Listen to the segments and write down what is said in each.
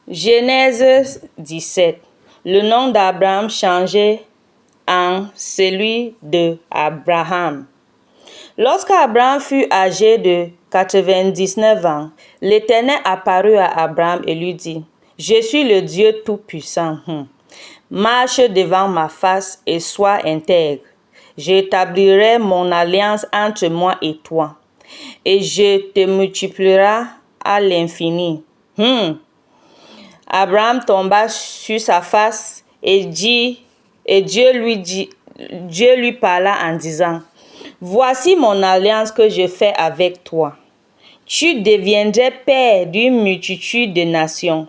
Genèse 17. Le nom d'Abraham changé en celui de Abraham. Lorsqu'Abraham fut âgé de 99 ans, l'Éternel apparut à Abraham et lui dit, « Je suis le Dieu Tout-Puissant. Marche devant ma face et sois intègre. J'établirai mon alliance entre moi et toi, et je te multiplierai à l'infini. » Abraham tomba sur sa face et Dieu lui parla en disant, « Voici mon alliance que je fais avec toi. Tu deviendrais père d'une multitude de nations.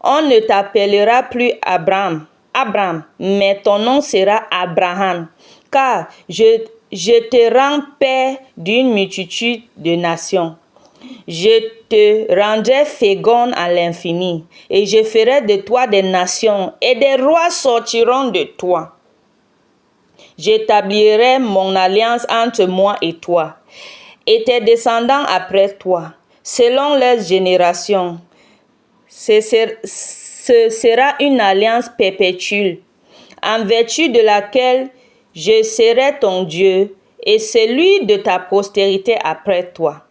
On ne t'appellera plus Abraham, mais ton nom sera Abraham, car je te rends père d'une multitude de nations. Je te rendrai fécond à l'infini, et je ferai de toi des nations, et des rois sortiront de toi. J'établirai mon alliance entre moi et toi, et tes descendants après toi, selon leurs générations. Ce sera une alliance perpétuelle, en vertu de laquelle je serai ton Dieu, et celui de ta postérité après toi.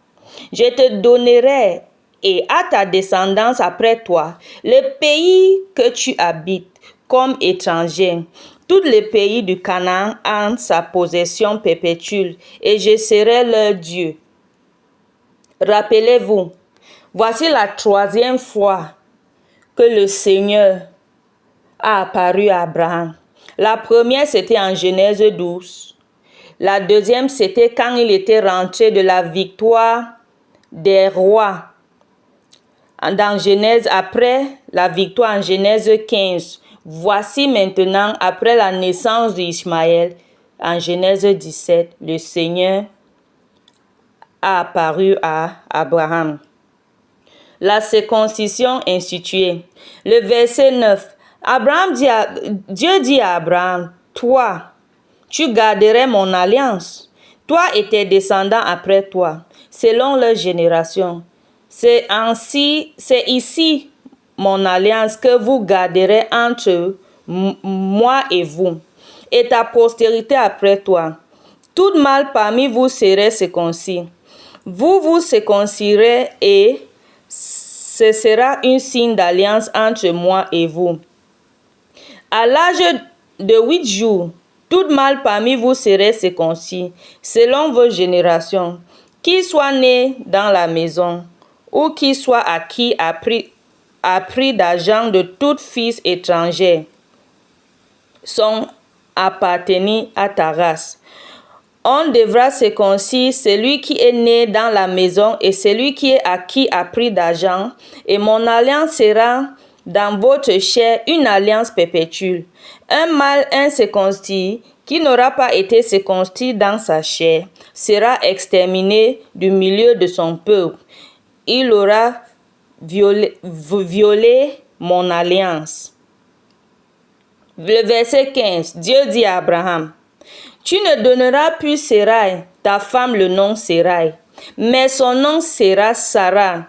Je te donnerai et à ta descendance après toi le pays que tu habites comme étranger, tous les pays du Canaan en sa possession perpétuelle, et je serai leur Dieu. Rappelez-vous, voici la troisième fois que le Seigneur a apparu à Abraham. La première, c'était en Genèse 12. La deuxième, c'était quand il était rentré de la victoire des rois dans Genèse, après la victoire en Genèse 15. Voici maintenant, après la naissance d'Ismaël, en Genèse 17, le Seigneur a apparu à Abraham. La circoncision instituée. Le verset 9. Dieu dit à Abraham, « Toi, tu garderais mon alliance, toi et tes descendants après toi, selon leur génération. C'est ici mon alliance que vous garderez entre moi et vous, et ta postérité après toi. Tout mâle parmi vous serait circoncis. Vous vous circoncirez et ce sera un signe d'alliance entre moi et vous. À l'âge de 8 jours, tout mâle parmi vous serait circoncis, selon vos générations, qu'il soit né dans la maison, ou qu'il soit acquis à prix d'argent de tout fils étranger, sont appartenus à ta race. On devra circoncire celui qui est né dans la maison et celui qui est acquis à prix d'argent, et mon alliance sera dans votre chair une alliance perpétuelle. Un mâle incirconcis qui n'aura pas été circoncis dans sa chair sera exterminé du milieu de son peuple. Il aura violé mon alliance. Le verset 15, Dieu dit à Abraham, « Tu ne donneras plus Séraï, ta femme, le nom Séraï, mais son nom sera Sarah.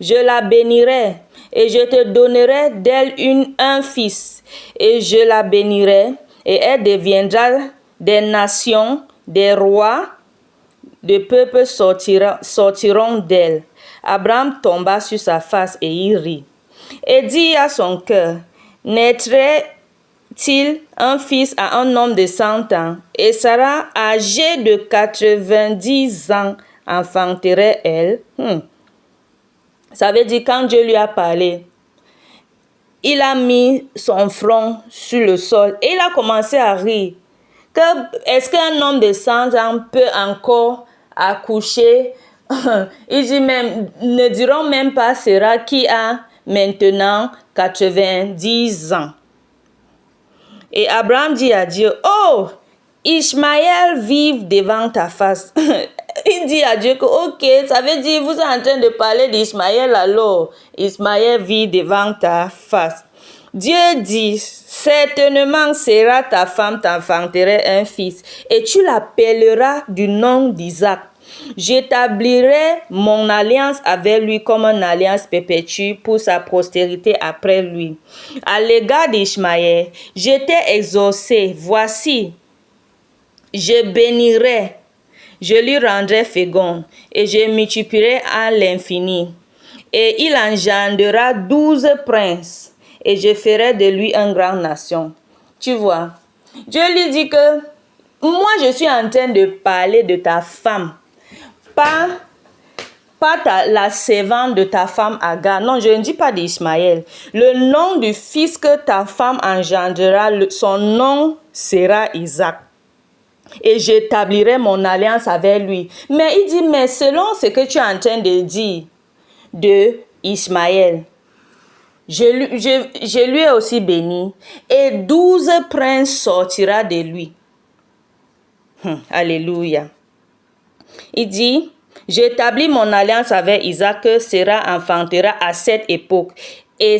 Je la bénirai, et je te donnerai d'elle un fils, et je la bénirai, et elle deviendra des nations, des rois, des peuples sortiront d'elle. » Abraham tomba sur sa face et il rit, et dit à son cœur, « Naîtrait-il un fils à un homme de 100 ans, et Sarah, âgée de 90 ans, enfanterait-elle? » Ça veut dire, quand Dieu lui a parlé, il a mis son front sur le sol et il a commencé à rire. Est-ce qu'un homme de 100 ans peut encore accoucher? Il dit même, ne diront même pas Sarah qui a maintenant 90 ans. Et Abraham dit à Dieu, « Oh, Ishmaël vive devant ta face. » Il dit à Dieu que, ok, ça veut dire, vous êtes en train de parler d'Ismaël alors. Ismaël vit devant ta face. Dieu dit, certainement sera ta femme t'enfanterait un fils, et tu l'appelleras du nom d'Isaac. J'établirai mon alliance avec lui comme une alliance perpétue pour sa postérité après lui. À l'égard d'Ishmaël, j'étais exaucé. Voici, je bénirai, je lui rendrai fécond et je multiplierai à l'infini. Et il engendrera 12 princes et je ferai de lui une grande nation. Tu vois, Dieu lui dit que moi je suis en train de parler de ta femme, pas la servante de ta femme Agar. Non, je ne dis pas d'Ismaël. Le nom du fils que ta femme engendrera, son nom sera Isaac. Et j'établirai mon alliance avec lui. Mais il dit, mais selon ce que tu es en train de dire de Ismaël, je lui ai aussi béni. Et 12 princes sortira de lui. Alléluia. Il dit, j'établis mon alliance avec Isaac que Sarah enfantera à cette époque. Et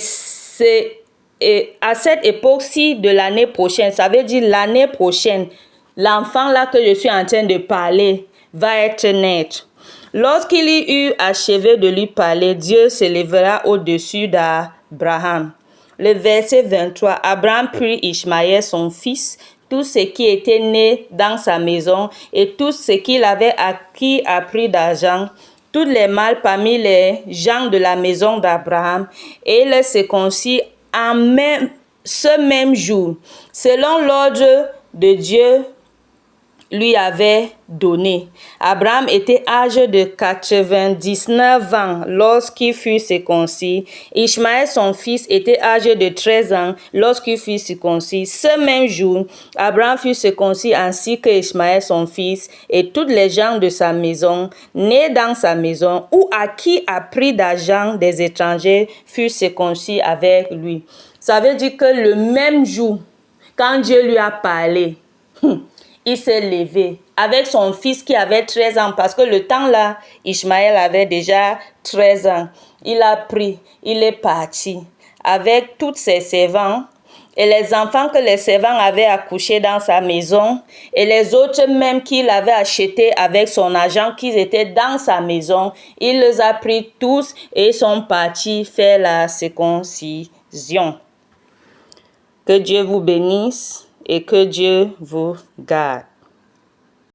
à cette époque-ci de l'année prochaine, ça veut dire l'année prochaine, l'enfant là que je suis en train de parler va être naître. Lorsqu'il eut achevé de lui parler, Dieu s'élèvera au-dessus d'Abraham. Le verset 23, Abraham prit Ishmaël son fils, tout ce qui était né dans sa maison et tout ce qu'il avait acquis à prix d'argent, tous les mâles parmi les gens de la maison d'Abraham, et il se circoncit ce même jour, selon l'ordre de Dieu lui avait donné. Abraham était âgé de 99 ans lorsqu'il fut circoncis. Ishmaël, son fils, était âgé de 13 ans lorsqu'il fut circoncis. Ce même jour, Abraham fut circoncis ainsi que Ishmaël, son fils, et toutes les gens de sa maison, nés dans sa maison, ou à qui a pris d'argent des étrangers, furent circoncis avec lui. Ça veut dire que le même jour, quand Dieu lui a parlé, il s'est levé avec son fils qui avait 13 ans, parce que le temps là, Ishmaël avait déjà 13 ans. Il a pris, il est parti avec tous ses servants et les enfants que les servants avaient accouchés dans sa maison et les autres même qu'il avait achetés avec son argent qui étaient dans sa maison. Il les a pris tous et sont partis faire la circoncision. Que Dieu vous bénisse et que Dieu vous garde.